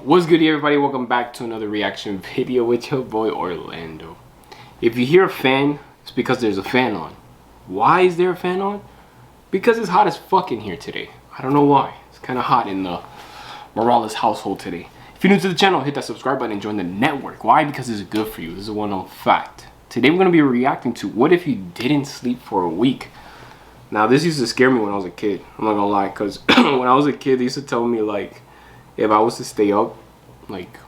What's good, everybody? Welcome back to another reaction video with your boy Orlando. If you hear a fan, it's because there's a fan on. Why is there a fan on? Because it's hot as fuck in here today. I don't know why. It's kind of hot in the Morales household today. If you're new to the channel, hit that subscribe button and join the network. Why? Because it's good for you. This is a well-known fact. Today we're going to be reacting to what if you didn't sleep for a week. Now, this used to scare me when I was a kid. I'm not gonna lie, because when I was a kid, they used to tell me, like, if I was to stay up, like,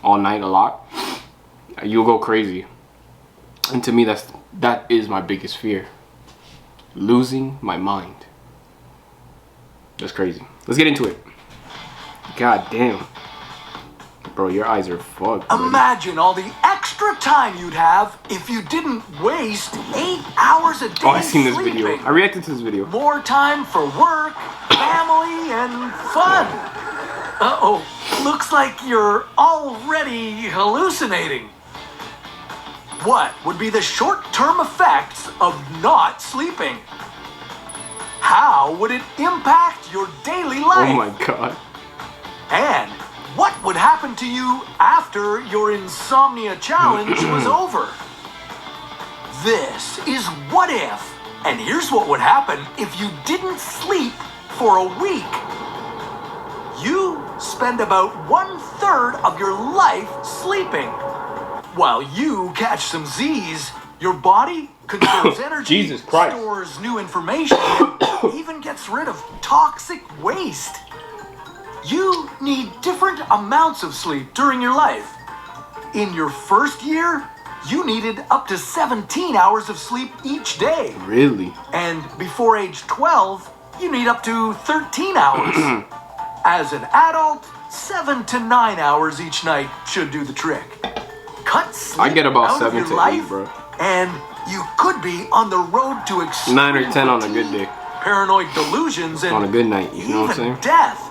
all night a lot, you'll go crazy. And to me, that is my biggest fear. Losing my mind. That's crazy. Let's get into it. God damn. Bro, your eyes are fucked. Imagine all the extra time you'd have if you didn't waste 8 hours a day. Oh, I've seen this sleeping. video. I reacted to this video. More time for work, family, and fun. Uh-oh, looks like you're already hallucinating. What would be the short-term effects of not sleeping? How would it impact your daily life? Oh my god. And what would happen to you after your insomnia challenge was over? This is What If, and here's what would happen if you didn't sleep for a week. You spend about 1/3 of your life sleeping. While you catch some Z's, your body conserves energy, Jesus Christ. stores new information, and even gets rid of toxic waste. You need different amounts of sleep during your life. In your first year, you needed up to 17 hours of sleep each day. Really? And before age 12, you need up to 13 hours. As an adult, 7 to 9 hours each night should do the trick. Cut sleep I get about out 7 of to your 8, life, bro. and you could be on the road to extreme 9 or 10 on a good fatigue, day. paranoid delusions, and On a good night, you know what I'm even saying? death.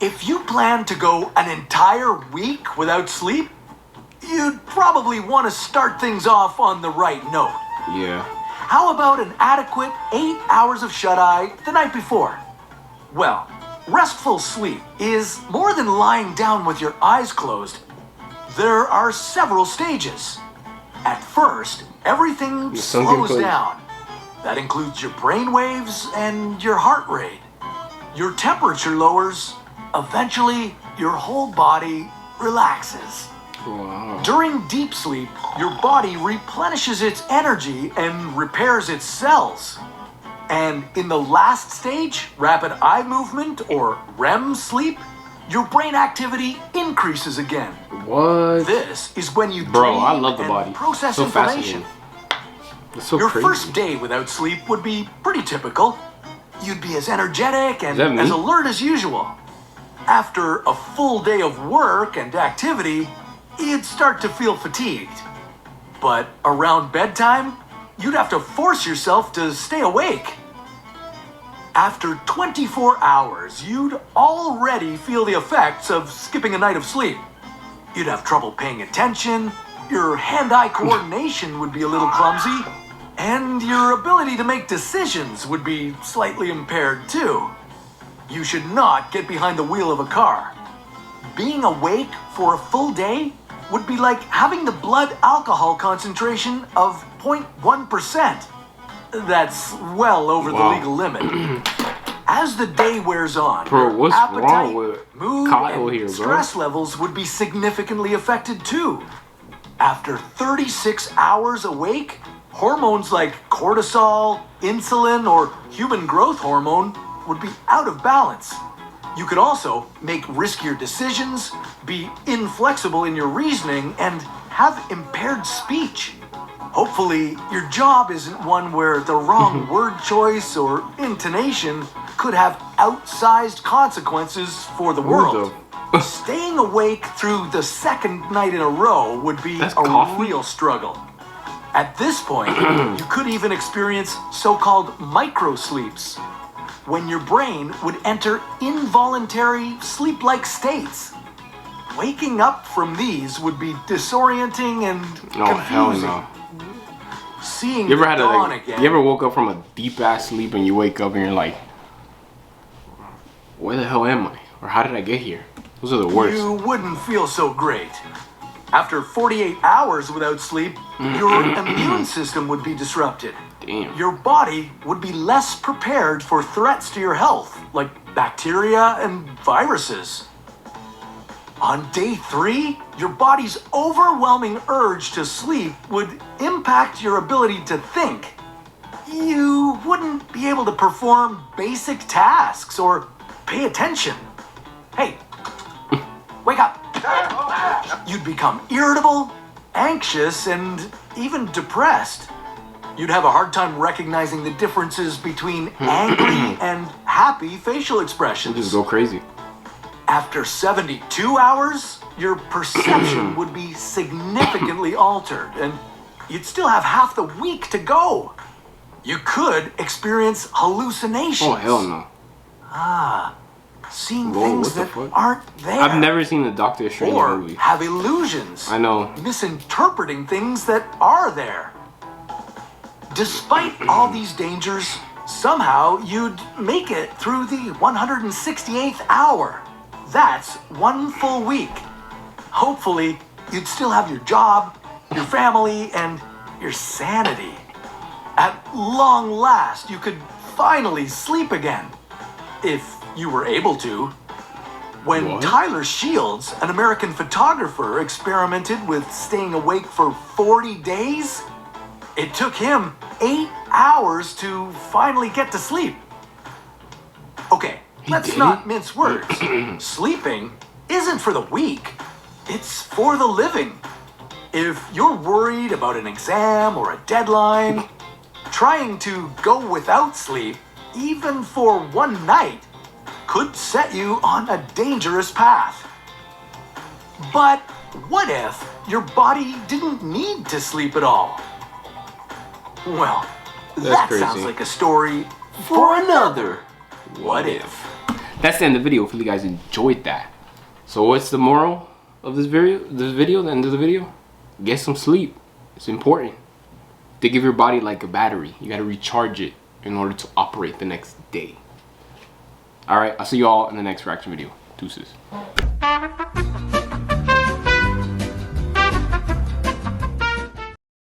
If you plan to go an entire week without sleep, you'd probably want to start things off on the right note. Yeah. How about an adequate 8 hours of shut-eye the night before? Well, restful sleep is more than lying down with your eyes closed. There are several stages. At first, everything slows down. That includes your brain waves and your heart rate. Your temperature lowers. Eventually, your whole body relaxes. Wow. During deep sleep, your body replenishes its energy and repairs its cells. And in the last stage, rapid eye movement or REM sleep, your brain activity increases again. What? This is when you Bro, dream I love the and body. process So information. It's so Your crazy. first day without sleep would be pretty typical. You'd be as energetic and that me? as alert as usual. After a full day of work and activity, you'd start to feel fatigued. But around bedtime, you'd have to force yourself to stay awake. After 24 hours, you'd already feel the effects of skipping a night of sleep. You'd have trouble paying attention, your hand-eye coordination would be a little clumsy, and your ability to make decisions would be slightly impaired too. You should not get behind the wheel of a car. Being awake for a full day would be like having the blood alcohol concentration of 0.1%. That's well over the legal limit. As the day wears on, Bro, what's appetite, wrong with mood, Kyle and here, bro? stress levels would be significantly affected too. After 36 hours awake, hormones like cortisol, insulin, or human growth hormone would be out of balance. You could also make riskier decisions, be inflexible in your reasoning, and have impaired speech. Hopefully, your job isn't one where the wrong word choice or intonation could have outsized consequences for the world. Staying awake through the second night in a row would be real struggle. At this point, you could even experience so-called micro-sleeps, when your brain would enter involuntary sleep-like states. Waking up from these would be disorienting and confusing. Hell no. Seeing You ever had dawn again. you ever woke up from a deep ass sleep and you wake up and you're like, where the hell am I? Or how did I get here? Those are the worst. You wouldn't feel so great. After 48 hours without sleep, your immune system would be disrupted. Damn. Your body would be less prepared for threats to your health, like bacteria and viruses. On day 3, your body's overwhelming urge to sleep would impact your ability to think. You wouldn't be able to perform basic tasks or pay attention. Hey, wake up. You'd become irritable, anxious, and even depressed. You'd have a hard time recognizing the differences between angry and happy facial You expressions. just go crazy. After 72 hours, your perception would be significantly altered, and you'd still have half the week to go. You could experience hallucinations. Oh, hell no. Seeing Whoa, things what the that fuck? aren't there. I've never seen the Doctor Strange Or movie. have illusions. I know. Misinterpreting things that are there. Despite all these dangers, somehow you'd make it through the 168th hour. That's 1 full week. Hopefully, you'd still have your job, your family, and your sanity. At long last, you could finally sleep again. If you were able to. When What? Tyler Shields, an American photographer, experimented with staying awake for 40 days, it took him 8 hours to finally get to sleep. Okay, let's did not it? mince words. Sleeping isn't for the weak, it's for the living. If you're worried about an exam or a deadline, trying to go without sleep, even for one night, could set you on a dangerous path. But what if your body didn't need to sleep at all? Well, that crazy. sounds like a story for another What If. That's the end of the video. Hopefully you guys enjoyed that. So what's the moral of this video? The end of the video? Get some sleep. It's important. They give your body like a battery. You gotta recharge it in order to operate the next day. Alright, I'll see you all in the next reaction video. Deuces.